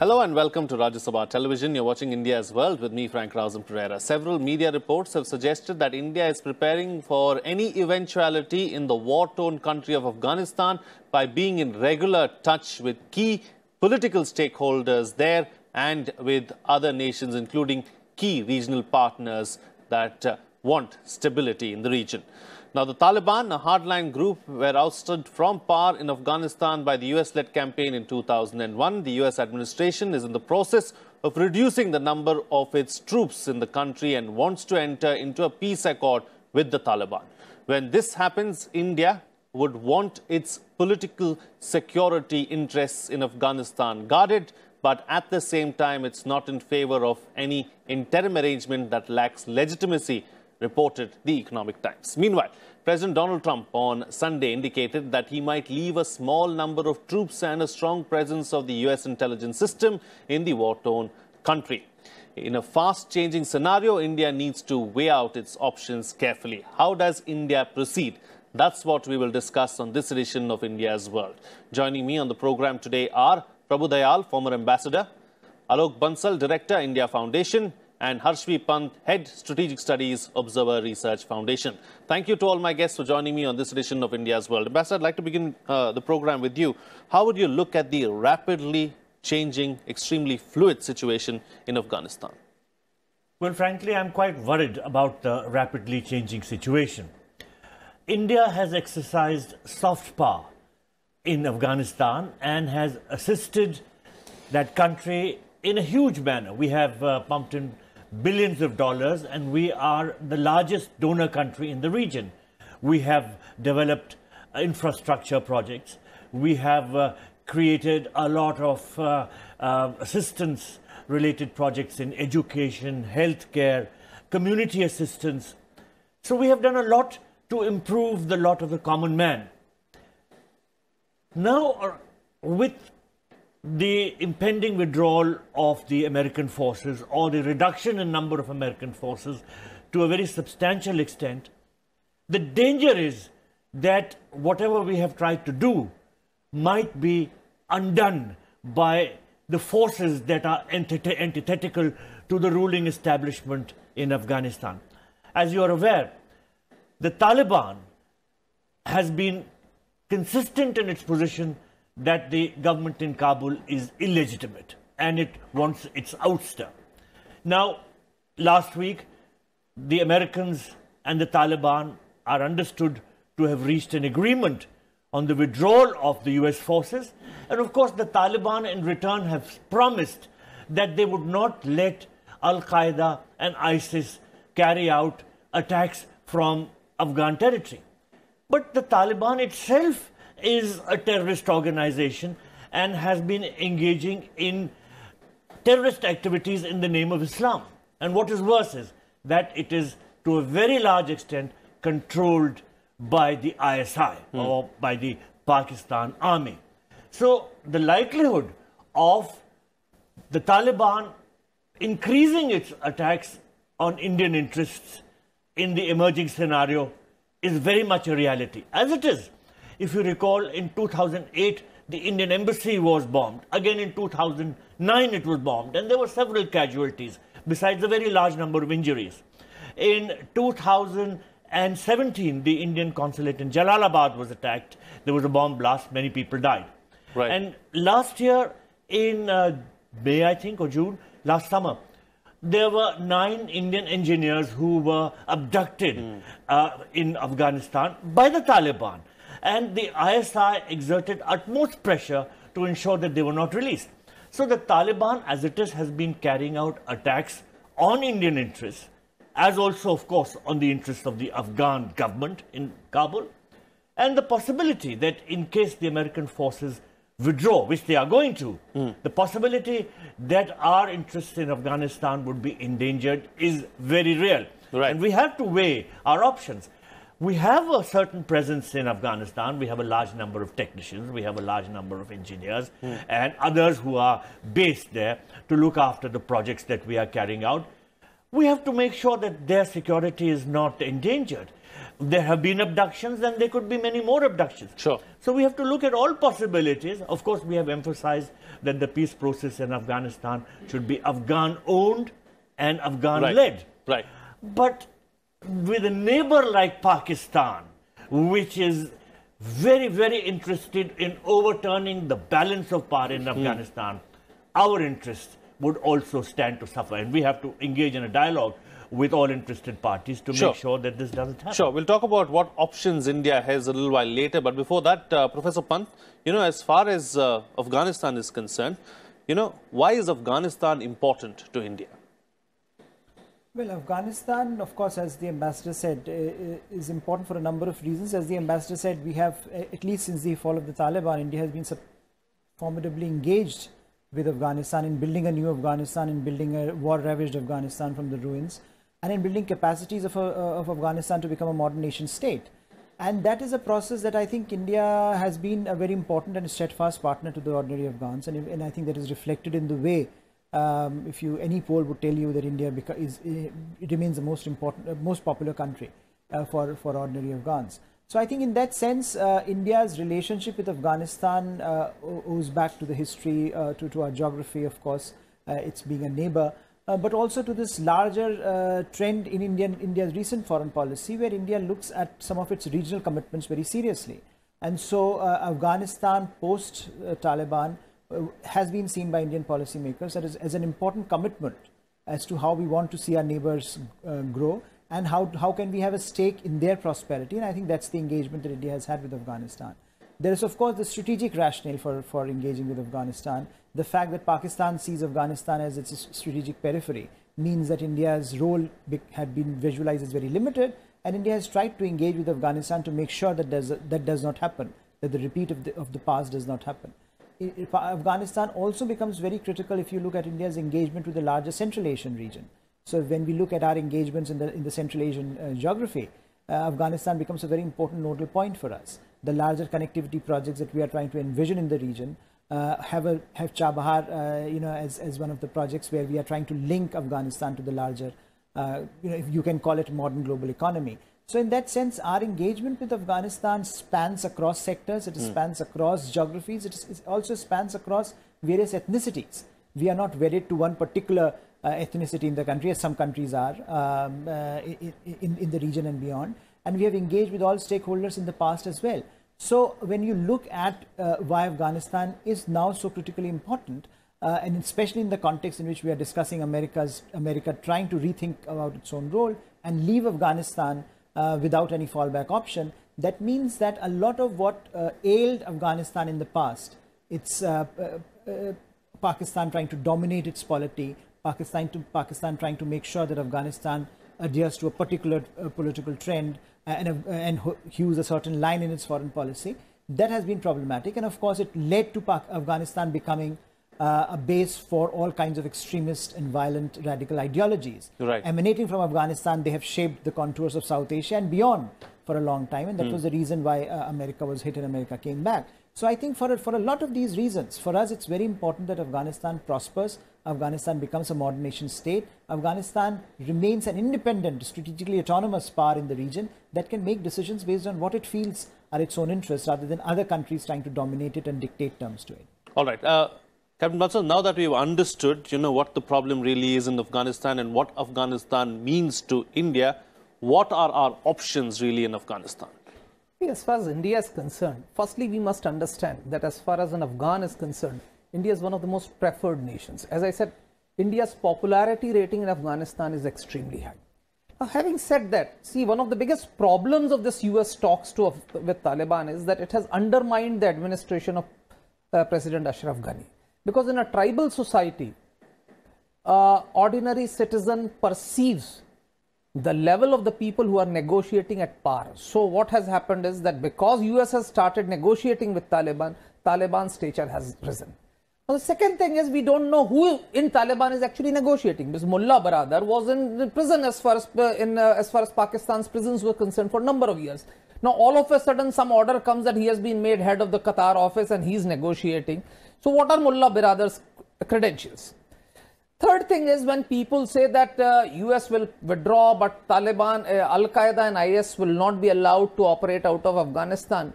Hello and welcome to Rajya Sabha Television. You're watching India's World with me, Frank Rausen Pereira. Several media reports have suggested that India is preparing for any eventuality in the war-torn country of Afghanistan by being in regular touch with key political stakeholders there and with other nations, including key regional partners that want stability in the region. Now, the Taliban, a hardline group, were ousted from power in Afghanistan by the US-led campaign in 2001. The US administration is in the process of reducing the number of its troops in the country and wants to enter into a peace accord with the Taliban. When this happens, India would want its political security interests in Afghanistan guarded, but at the same time, it's not in favor of any interim arrangement that lacks legitimacy, reported the Economic Times. Meanwhile, President Donald Trump on Sunday indicated that he might leave a small number of troops and a strong presence of the US intelligence system in the war-torn country. In a fast-changing scenario, India needs to weigh out its options carefully. How does India proceed? That's what we will discuss on this edition of India's World. Joining me on the program today are Prabhu Dayal, former ambassador, Alok Bansal, Director, India Foundation, and Harshvi Pant, Head Strategic Studies, Observer Research Foundation. Thank you to all my guests for joining me on this edition of India's World. Ambassador, I'd like to begin the program with you. How would you look at the rapidly changing, extremely fluid situation in Afghanistan? Well, frankly, I'm quite worried about the rapidly changing situation. India has exercised soft power in Afghanistan and has assisted that country in a huge manner. We have pumped in billions of dollars, and we are the largest donor country in the region. We have developed infrastructure projects. We have created a lot of assistance-related projects in education, healthcare, community assistance. So we have done a lot to improve the lot of the common man. Now, with the impending withdrawal of the American forces or the reduction in number of American forces to a very substantial extent, the danger is that whatever we have tried to do might be undone by the forces that are antithetical to the ruling establishment in Afghanistan. As you are aware, the Taliban has been consistent in its position that the government in Kabul is illegitimate and it wants its ouster. Now, last week, the Americans and the Taliban are understood to have reached an agreement on the withdrawal of the US forces. And of course, the Taliban in return have promised that they would not let Al-Qaeda and ISIS carry out attacks from Afghan territory. But the Taliban itself is a terrorist organization and has been engaging in terrorist activities in the name of Islam. And what is worse is that it is to a very large extent controlled by the ISI or by the Pakistan army. So the likelihood of the Taliban increasing its attacks on Indian interests in the emerging scenario is very much a reality. As it is, if you recall, in 2008, the Indian embassy was bombed. Again, in 2009, it was bombed. And there were several casualties, besides a very large number of injuries. In 2017, the Indian consulate in Jalalabad was attacked. There was a bomb blast. Many people died. Right. And last year, in May, I think, or June, last summer, there were 9 Indian engineers who were abducted in Afghanistan by the Taliban. And the ISI exerted utmost pressure to ensure that they were not released. So the Taliban, as it is, has been carrying out attacks on Indian interests, as also, of course, on the interests of the Afghan government in Kabul. And the possibility that in case the American forces withdraw, which they are going to, the possibility that our interests in Afghanistan would be endangered is very real. Right. And we have to weigh our options. We have a certain presence in Afghanistan. We have a large number of technicians. We have a large number of engineers and others who are based there to look after the projects that we are carrying out. We have to make sure that their security is not endangered. There have been abductions, and there could be many more abductions. Sure. So we have to look at all possibilities. Of course, we have emphasized that the peace process in Afghanistan should be Afghan-owned and Afghan-led. Right. But with a neighbor like Pakistan, which is very, very interested in overturning the balance of power in Afghanistan, our interests would also stand to suffer. And we have to engage in a dialogue with all interested parties to make sure that this doesn't happen. Sure. We'll talk about what options India has a little while later. But before that, Professor Pant, as far as Afghanistan is concerned, why is Afghanistan important to India? Well, Afghanistan, of course, as the ambassador said, is important for a number of reasons. As the ambassador said, we have, at least since the fall of the Taliban, India has been formidably engaged with Afghanistan in building a new Afghanistan, in building a war-ravaged Afghanistan from the ruins, and in building capacities of Afghanistan to become a modern nation state. And that is a process that I think India has been a very important and steadfast partner to the ordinary Afghans. And I think that is reflected in the way, any poll would tell you that India it remains the most important, most popular country for ordinary Afghans. So I think in that sense, India's relationship with Afghanistan owes back to the history, to our geography, of course, it's being a neighbor, but also to this larger trend in India's recent foreign policy, where India looks at some of its regional commitments very seriously. And so Afghanistan post-Taliban has been seen by Indian policymakers as an important commitment as to how we want to see our neighbors grow, and how can we have a stake in their prosperity. And I think that's the engagement that India has had with Afghanistan. There is, of course, the strategic rationale for engaging with Afghanistan. The fact that Pakistan sees Afghanistan as its strategic periphery means that India's role had been visualized as very limited, and India has tried to engage with Afghanistan to make sure that that does not happen, that the repeat of the past does not happen. Afghanistan also becomes very critical if you look at India's engagement with the larger Central Asian region. So when we look at our engagements in the Central Asian geography, Afghanistan becomes a very important nodal point for us. The larger connectivity projects that we are trying to envision in the region have Chabahar, as one of the projects where we are trying to link Afghanistan to the larger, if you can call it a modern global economy. So in that sense, our engagement with Afghanistan spans across sectors, it spans across geographies, it also spans across various ethnicities. We are not wedded to one particular ethnicity in the country, as some countries are in the region and beyond. And we have engaged with all stakeholders in the past as well. So when you look at why Afghanistan is now so critically important, and especially in the context in which we are discussing America trying to rethink about its own role and leave Afghanistan without any fallback option, that means that a lot of what ailed Afghanistan in the past, it's Pakistan trying to dominate its polity, Pakistan trying to make sure that Afghanistan adheres to a particular political trend and hews a certain line in its foreign policy, that has been problematic. And of course, it led to Afghanistan becoming a base for all kinds of extremist and violent radical ideologies. Right. Emanating from Afghanistan, they have shaped the contours of South Asia and beyond for a long time. And that was the reason why America was hit and America came back. So I think for a lot of these reasons, for us, it's very important that Afghanistan prospers. Afghanistan becomes a modern nation state. Afghanistan remains an independent, strategically autonomous power in the region that can make decisions based on what it feels are its own interests, rather than other countries trying to dominate it and dictate terms to it. All right. Captain Bansal, now that we've understood, what the problem really is in Afghanistan and what Afghanistan means to India, what are our options really in Afghanistan? As far as India is concerned, firstly, we must understand that as far as an Afghan is concerned, India is one of the most preferred nations. As I said, India's popularity rating in Afghanistan is extremely high. Now, having said that, see, one of the biggest problems of this US talks with Taliban is that it has undermined the administration of President Ashraf Ghani. Because in a tribal society, ordinary citizen perceives the level of the people who are negotiating at par. So what has happened is that because US has started negotiating with Taliban, Taliban's stature has risen. Now the second thing is, we don't know who in Taliban is actually negotiating. This Mullah Baradar was in prison as far as Pakistan's prisons were concerned for a number of years. Now all of a sudden some order comes that he has been made head of the Qatar office and he's negotiating. So what are Mullah Baradar's credentials? Third thing is when people say that US will withdraw, but Taliban, Al-Qaeda and IS will not be allowed to operate out of Afghanistan.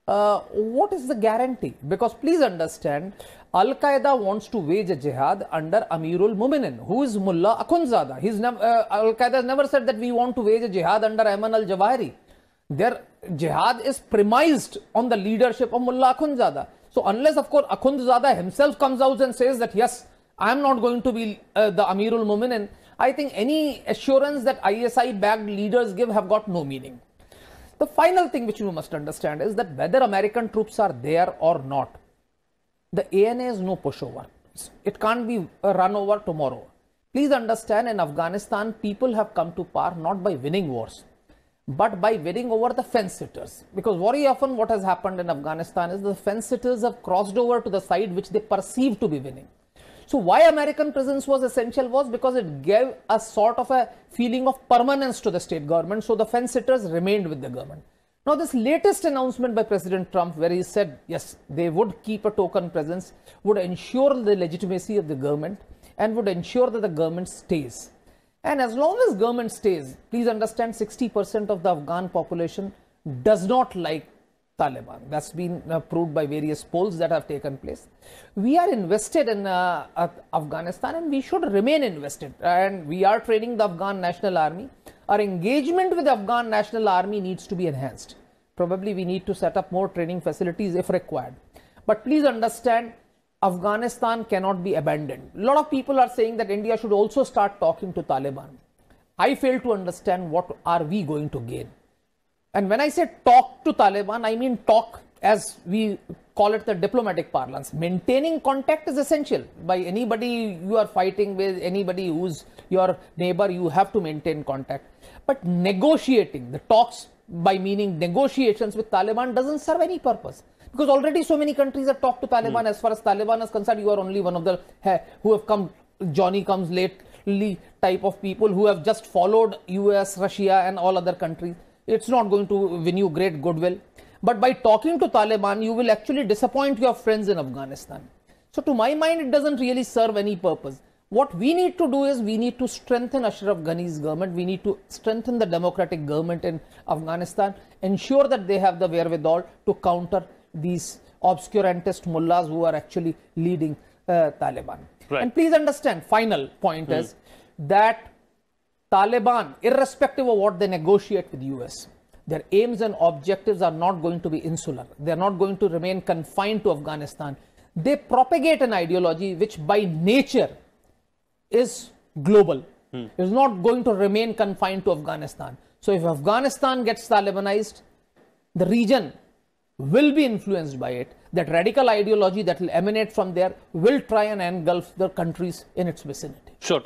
What is the guarantee? Because please understand, Al-Qaeda wants to wage a jihad under Amirul Muminin, who is Mullah Akhundzada. Al-Qaeda has never said that we want to wage a jihad under Ayman al-Jawahiri. Their jihad is premised on the leadership of Mullah Akhundzada. So unless, of course, Akhundzada himself comes out and says that, yes, I am not going to be the Amirul Muminin, I think any assurance that ISI-backed leaders give have got no meaning. The final thing which you must understand is that whether American troops are there or not, the ANA is no pushover. It can't be run over tomorrow. Please understand, in Afghanistan, people have come to power not by winning wars, but by winning over the fence-sitters. Because very often what has happened in Afghanistan is the fence-sitters have crossed over to the side which they perceive to be winning. So why American presence was essential was because it gave a sort of a feeling of permanence to the state government. So the fence-sitters remained with the government. Now this latest announcement by President Trump, where he said, yes, they would keep a token presence, would ensure the legitimacy of the government and would ensure that the government stays. And as long as government stays, please understand 60% of the Afghan population does not like Taliban. That's been proved by various polls that have taken place. We are invested in Afghanistan and we should remain invested. And we are training the Afghan National Army. Our engagement with the Afghan National Army needs to be enhanced. Probably we need to set up more training facilities if required. But please understand, Afghanistan cannot be abandoned. A lot of people are saying that India should also start talking to Taliban. I fail to understand what are we going to gain. And when I say talk to Taliban, I mean talk as we call it the diplomatic parlance. Maintaining contact is essential. By anybody you are fighting with, anybody who's your neighbor, you have to maintain contact. But negotiating, the talks by meaning negotiations with Taliban doesn't serve any purpose. Because already so many countries have talked to Taliban. As far as Taliban is concerned, you are only one of the who have come, Johnny comes lately type of people who have just followed US, Russia and all other countries. It's not going to win you great goodwill. But by talking to Taliban, you will actually disappoint your friends in Afghanistan. So to my mind, it doesn't really serve any purpose. What we need to do is we need to strengthen Ashraf Ghani's government. We need to strengthen the democratic government in Afghanistan, ensure that they have the wherewithal to counter these obscurantist mullahs who are actually leading Taliban. Right. And please understand, final point is that Taliban, irrespective of what they negotiate with US, their aims and objectives are not going to be insular. They are not going to remain confined to Afghanistan. They propagate an ideology which by nature is global. Is not going to remain confined to Afghanistan. So if Afghanistan gets Talibanized, the region will be influenced by it. That radical ideology that will emanate from there will try and engulf the countries in its vicinity. Sure.